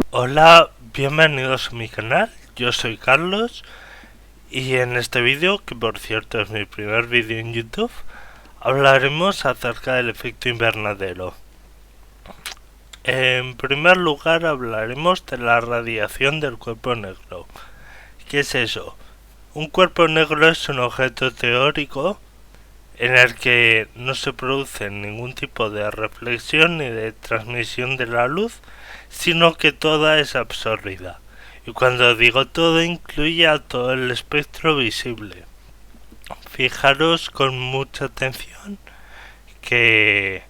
Hola, bienvenidos a mi canal, yo soy Carlos y en este vídeo, que por cierto es mi primer vídeo en YouTube, hablaremos acerca del efecto invernadero. En primer lugar hablaremos de la radiación del cuerpo negro. ¿Qué es eso? Un cuerpo negro es un objeto teórico en el que no se produce ningún tipo de reflexión ni de transmisión de la luz, sino que toda es absorbida. Y cuando digo todo, incluye a todo el espectro visible. Fijaros con mucha atención que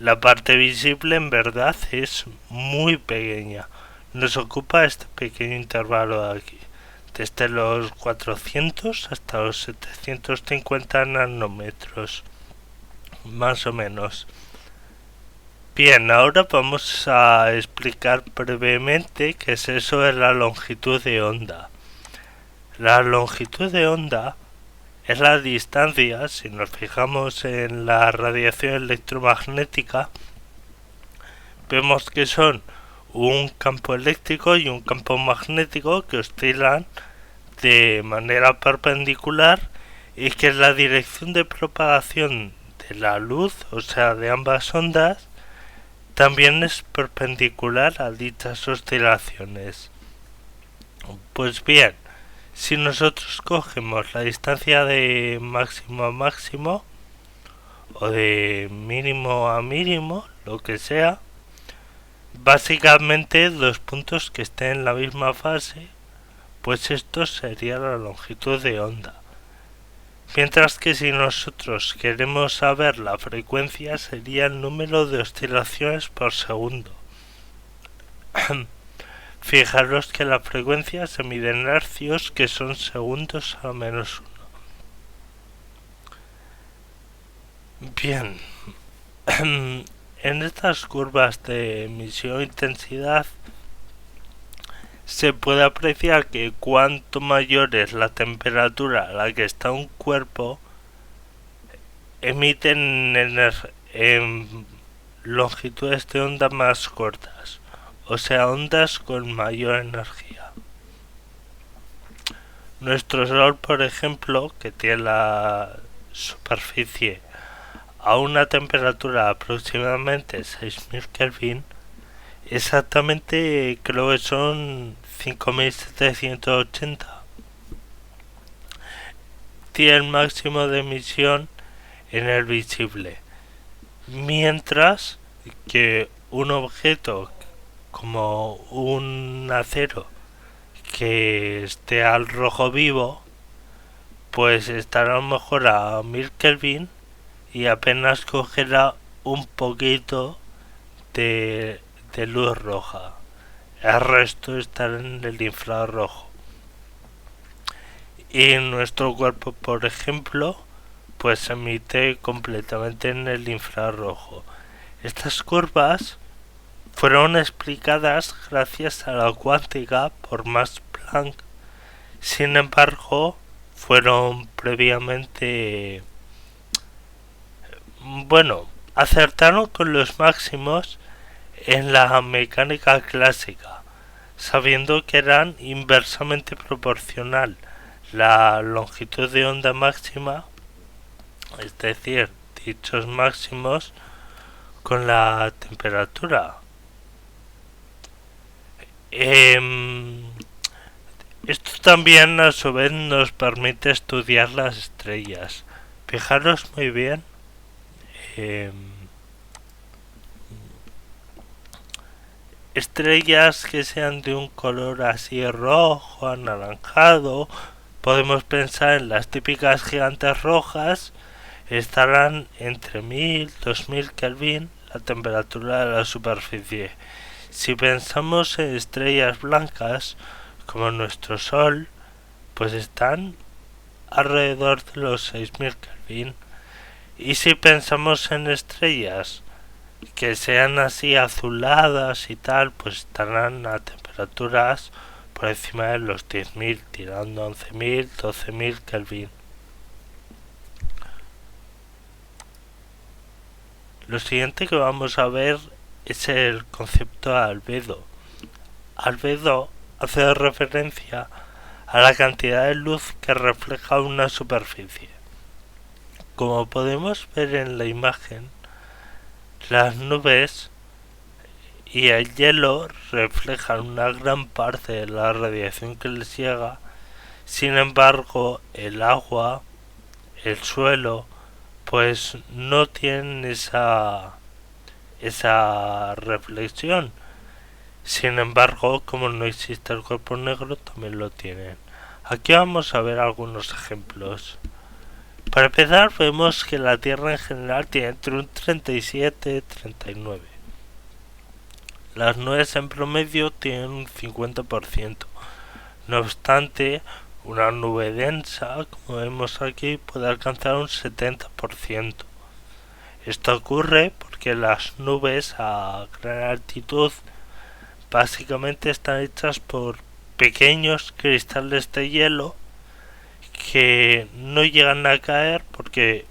la parte visible en verdad es muy pequeña. Nos ocupa este pequeño intervalo de aquí, desde los 400 hasta los 750 nanómetros, más o menos. Bien, ahora vamos a explicar brevemente qué es eso de la longitud de onda. La longitud de onda es la distancia, si nos fijamos en la radiación electromagnética, vemos que son un campo eléctrico y un campo magnético que oscilan de manera perpendicular y que la dirección de propagación de la luz, o sea de ambas ondas, también es perpendicular a dichas oscilaciones. Pues bien, si nosotros cogemos la distancia de máximo a máximo o de mínimo a mínimo, lo que sea, básicamente dos puntos que estén en la misma fase, pues esto sería la longitud de onda. Mientras que si nosotros queremos saber la frecuencia, sería el número de oscilaciones por segundo. Fijaros que la frecuencia se mide en hercios, que son segundos a menos 1. Bien, en estas curvas de emisión-intensidad se puede apreciar que cuanto mayor es la temperatura a la que está un cuerpo, emiten en longitudes de onda más cortas, o sea, ondas con mayor energía. Nuestro Sol, por ejemplo, que tiene la superficie a una temperatura aproximadamente 6000 Kelvin, exactamente creo que son 5780, tiene el máximo de emisión en el visible, mientras que un objeto como un acero que esté al rojo vivo, pues estará a lo mejor a 1000 Kelvin y apenas cogerá un poquito de luz roja. El resto estará en el infrarrojo. Y nuestro cuerpo, por ejemplo, pues se emite completamente en el infrarrojo. Estas curvas fueron explicadas gracias a la cuántica por Max Planck. Sin embargo, fueron previamente, acertaron con los máximos en la mecánica clásica, sabiendo que eran inversamente proporcional la longitud de onda máxima, es decir, dichos máximos, con la temperatura. Esto también a su vez nos permite estudiar las estrellas. Fijaros muy bien, estrellas que sean de un color así rojo, anaranjado, podemos pensar en las típicas gigantes rojas, estarán entre 1000 y 2000 Kelvin la temperatura de la superficie. Si pensamos en estrellas blancas como nuestro Sol, pues están alrededor de los 6000 Kelvin. Y si pensamos en estrellas que sean así azuladas y tal, pues estarán a temperaturas por encima de los 10.000, tirando 11.000, 12.000 Kelvin. Lo siguiente que vamos a ver es el concepto de albedo. Albedo hace referencia a la cantidad de luz que refleja una superficie. Como podemos ver en la imagen, las nubes y el hielo reflejan una gran parte de la radiación que les llega. Sin embargo, el agua, el suelo, pues no tienen esa reflexión. Sin embargo, como no existe el cuerpo negro, también lo tienen. Aquí vamos a ver algunos ejemplos. Para empezar, vemos que la Tierra en general tiene entre un 37 y 39. Las nubes en promedio tienen un 50%. No obstante, una nube densa, como vemos aquí, puede alcanzar un 70%. Esto ocurre porque las nubes a gran altitud básicamente están hechas por pequeños cristales de hielo que no llegan a caer porque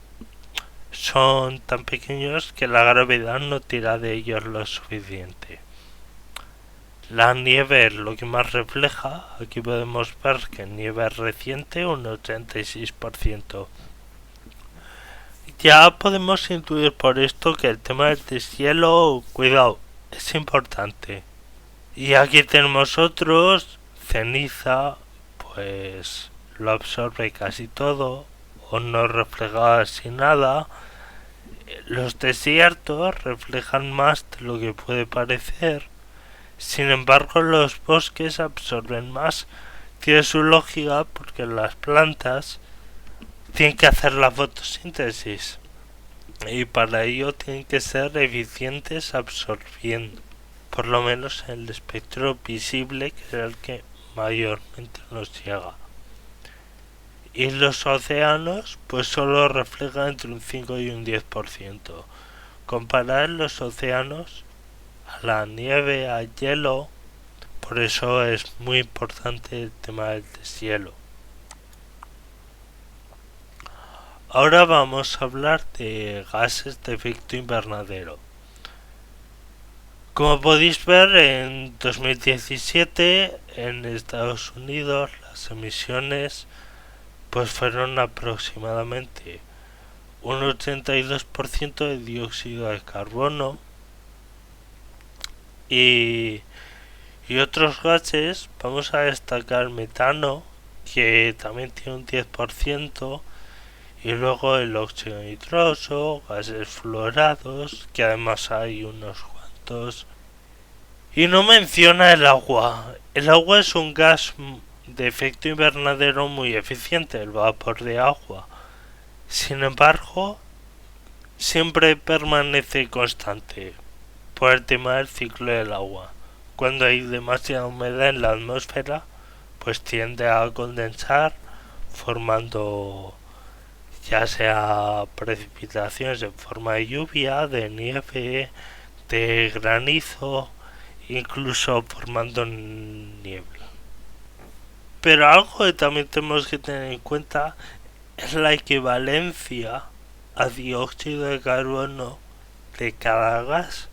son tan pequeños que la gravedad no tira de ellos lo suficiente. La nieve es lo que más refleja. Aquí podemos ver que nieve reciente un 86%. Ya podemos intuir por esto que el tema del deshielo, cuidado, es importante. Y aquí tenemos otros, ceniza, pues lo absorbe casi todo o no refleja casi nada. Los desiertos reflejan más de lo que puede parecer. Sin embargo, los bosques absorben más. Tiene su lógica porque las plantas tienen que hacer la fotosíntesis y para ello tienen que ser eficientes absorbiendo, por lo menos en el espectro visible, que es el que mayormente nos llega. Y los océanos pues solo reflejan entre un 5 y un 10%. Comparar los océanos a la nieve, al hielo, por eso es muy importante el tema del deshielo. Ahora vamos a hablar de gases de efecto invernadero. Como podéis ver, en 2017 en Estados Unidos las emisiones pues fueron aproximadamente un 82% de dióxido de carbono y otros gases. Vamos a destacar metano, que también tiene un 10%, y luego el óxido nitroso, gases fluorados, que además hay unos cuantos. Y no menciona el agua. El agua es un gas de efecto invernadero muy eficiente, el vapor de agua. Sin embargo, siempre permanece constante por el tema del ciclo del agua. Cuando hay demasiada humedad en la atmósfera, pues tiende a condensar formando ya sea precipitaciones en forma de lluvia, de nieve, de granizo, incluso formando niebla. Pero algo que también tenemos que tener en cuenta es la equivalencia a dióxido de carbono de cada gas.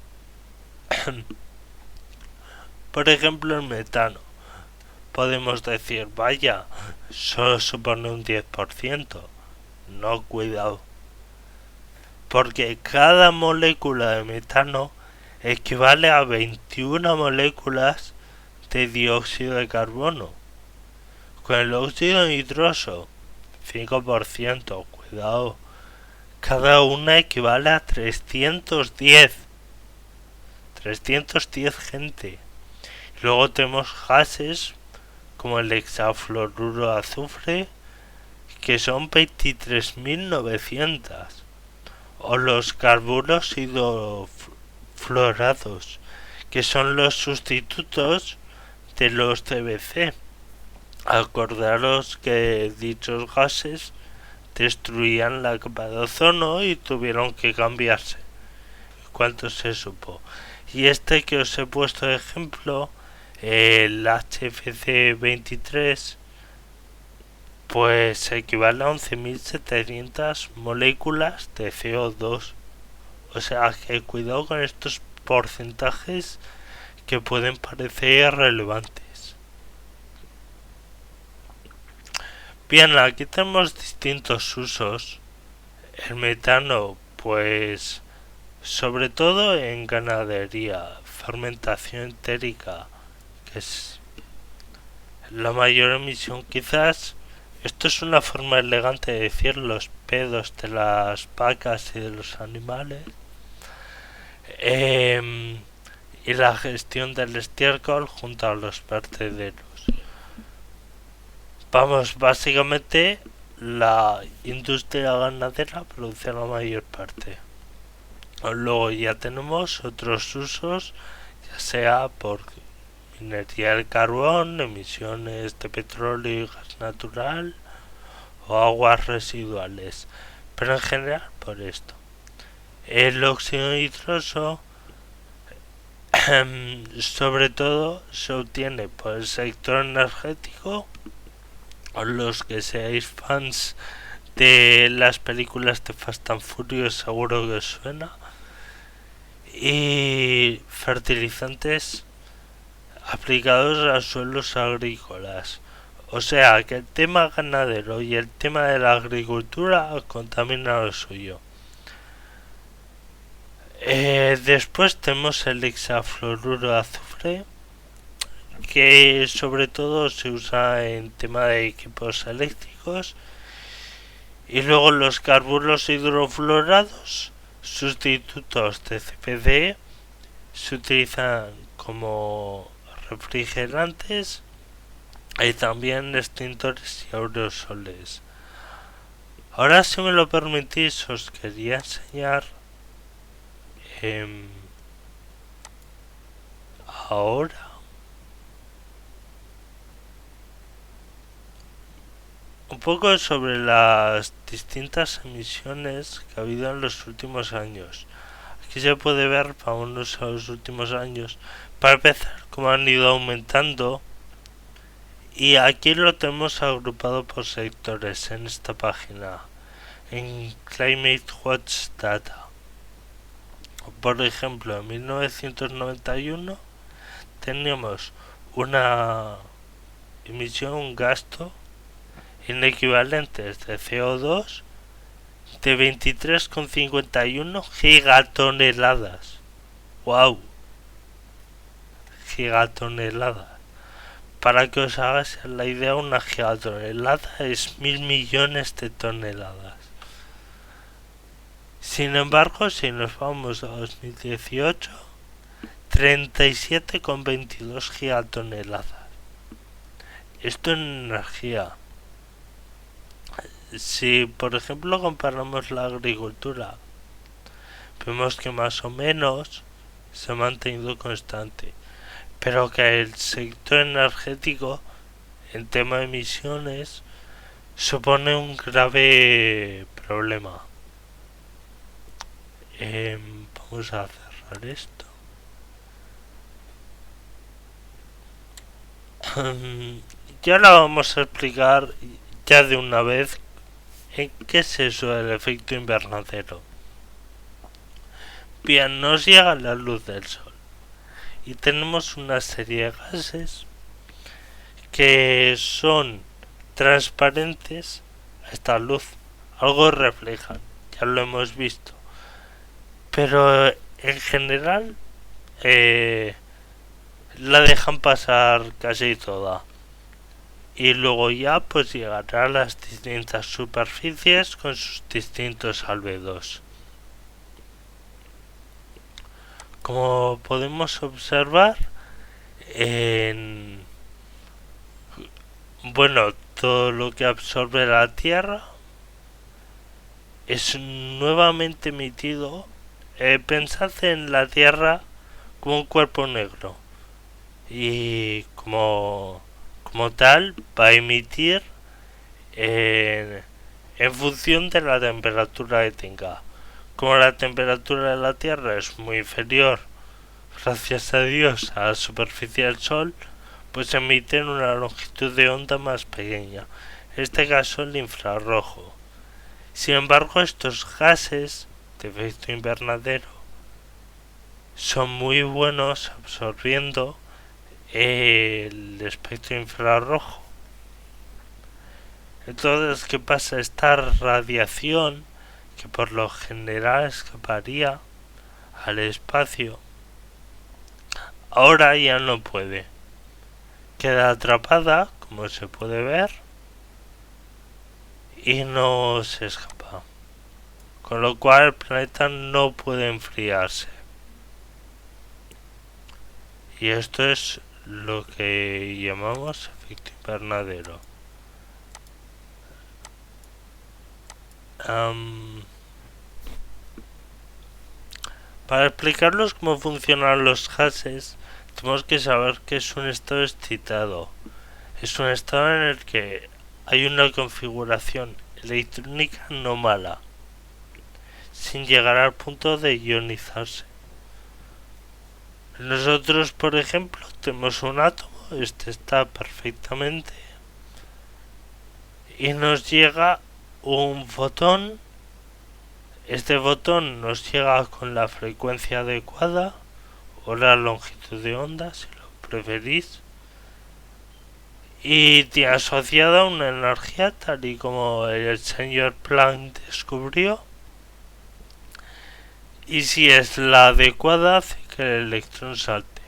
Por ejemplo, el metano. Podemos decir, vaya, solo supone un 10%. No, cuidado. Porque cada molécula de metano equivale a 21 moléculas de dióxido de carbono. Con el óxido nitroso, 5%, cuidado. Cada una equivale a 310. 310 gente. Luego tenemos gases como el hexafluoruro de azufre, que son 23.900. O los carburos hidrofluorados, que son los sustitutos de los CFC. Acordaros que dichos gases destruían la capa de ozono y tuvieron que cambiarse. ¿Cuánto se supo? Y este que os he puesto de ejemplo, el HFC 23, pues equivale a 11.700 moléculas de CO2. O sea que cuidado con estos porcentajes que pueden parecer relevantes. Bien, aquí tenemos distintos usos. El metano, pues sobre todo en ganadería, fermentación entérica, que es la mayor emisión. Quizás esto es una forma elegante de decir los pedos de las vacas y de los animales. Y la gestión del estiércol junto a los vertederos. Vamos, básicamente la industria ganadera produce la mayor parte. Luego ya tenemos otros usos, ya sea por minería del carbón, emisiones de petróleo y gas natural o aguas residuales, pero en general por esto. El óxido nitroso sobre todo se obtiene por el sector energético. Los que seáis fans de las películas de Fast and Furious seguro que os suena. Y fertilizantes aplicados a suelos agrícolas. O sea que el tema ganadero y el tema de la agricultura contaminan lo suyo. Después tenemos el hexafluoruro de azufre, que sobre todo se usa en tema de equipos eléctricos. Y luego los carburos hidrofluorados, sustitutos de CFC, se utilizan como refrigerantes y también extintores y aerosoles. Ahora, si me lo permitís, os quería enseñar ahora un poco sobre las distintas emisiones que ha habido en los últimos años. Aquí se puede ver, vámonos a los últimos años, para empezar, cómo han ido aumentando. Y aquí lo tenemos agrupado por sectores en esta página, en Climate Watch Data. Por ejemplo, en 1991 teníamos una emisión, un gasto en equivalentes de CO2 de 23,51 gigatoneladas. ¡Wow! Gigatoneladas. Para que os hagáis la idea, una gigatonelada es 1000 millones de toneladas. Sin embargo, si nos vamos a 2018, 37,22 gigatoneladas. Esto en energía. Si por ejemplo comparamos la agricultura, vemos que más o menos se ha mantenido constante, pero que el sector energético en tema de emisiones supone un grave problema. Vamos a cerrar esto. Y ahora vamos a explicar ya de una vez qué es eso del efecto invernadero. Bien, nos llega la luz del sol y tenemos una serie de gases que son transparentes a esta luz, algo reflejan, ya lo hemos visto, pero en general la dejan pasar casi toda. Y luego ya pues llegará a las distintas superficies con sus distintos albedos. Como podemos observar, todo lo que absorbe la Tierra es nuevamente emitido. Pensad en la Tierra como un cuerpo negro y como tal va a emitir en función de la temperatura que tenga. Como la temperatura de la Tierra es muy inferior, gracias a Dios, a la superficie del Sol, pues emiten una longitud de onda más pequeña, en este caso el infrarrojo. Sin embargo, estos gases de efecto invernadero son muy buenos absorbiendo el espectro infrarrojo. Entonces, ¿qué pasa? Esta radiación, que por lo general escaparía al espacio, ahora ya no puede. Queda atrapada, como se puede ver, y no se escapa. Con lo cual el planeta no puede enfriarse. Y esto es lo que llamamos efecto invernadero. Para explicarlos cómo funcionan los gases, tenemos que saber que es un estado excitado. Es un estado en el que hay una configuración electrónica no mala, sin llegar al punto de ionizarse. Nosotros, por ejemplo, tenemos un átomo, este está perfectamente, y nos llega un fotón. Este fotón nos llega con la frecuencia adecuada o la longitud de onda, si lo preferís, y tiene asociada una energía tal y como el señor Planck descubrió, y si es la adecuada hace que el electrón salte.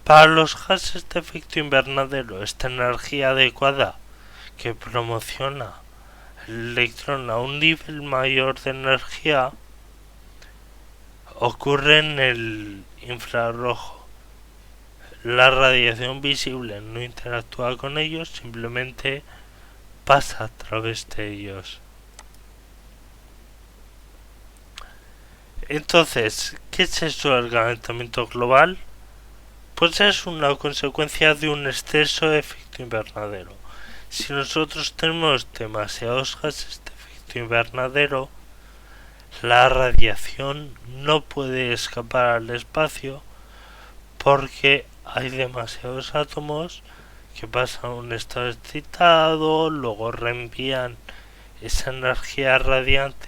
Para los gases de efecto invernadero, esta energía adecuada que promociona el electrón a un nivel mayor de energía ocurre en el infrarrojo. La radiación visible no interactúa con ellos, simplemente pasa a través de ellos. Entonces, ¿qué es eso del calentamiento global? Pues es una consecuencia de un exceso de efecto invernadero. Si nosotros tenemos demasiados gases de efecto invernadero, la radiación no puede escapar al espacio porque hay demasiados átomos que pasan a un estado excitado, luego reenvían esa energía radiante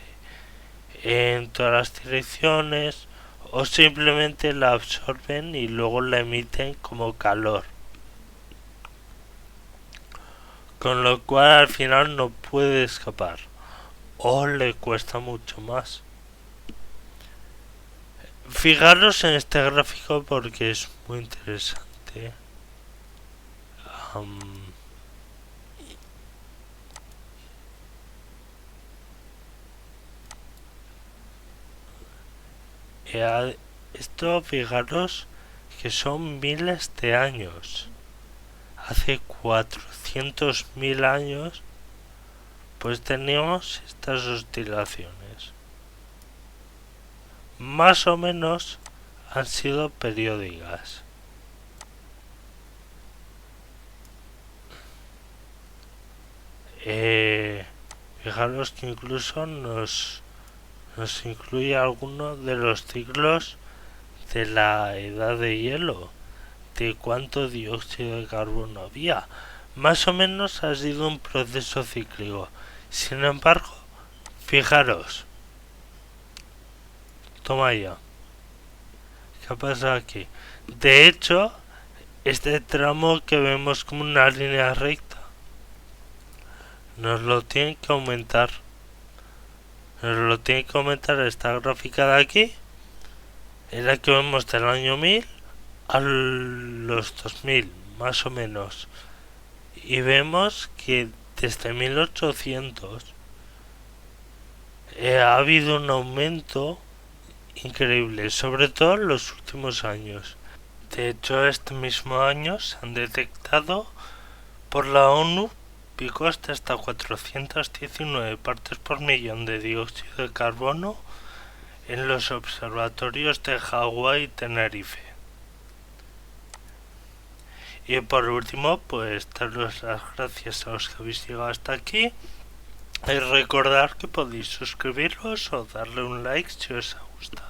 en todas las direcciones o simplemente la absorben y luego la emiten como calor. Con lo cual al final no puede escapar o le cuesta mucho más. Fijaros en este gráfico porque es muy interesante. Esto, fijaros que son miles de años. Hace 400.000 años pues teníamos estas oscilaciones. Más o menos han sido periódicas. Fijaros que incluso nos incluye algunos de los ciclos de la edad de hielo, de cuánto dióxido de carbono había. Más o menos ha sido un proceso cíclico. Sin embargo, fijaros, toma ya, ¿qué pasa aquí? De hecho, este tramo que vemos como una línea recta nos lo tiene que aumentar. Nos lo tiene que aumentar esta gráfica de aquí, en la que vemos del año 1000 a los 2000, más o menos. Y vemos que desde 1800 ha habido un aumento increíble, sobre todo en los últimos años. De hecho, este mismo año se han detectado por la ONU picos de hasta 419 partes por millón de dióxido de carbono en los observatorios de Hawái y Tenerife. Y por último, pues daros las gracias a los que habéis llegado hasta aquí y recordar que podéis suscribiros o darle un like si os ha gustado.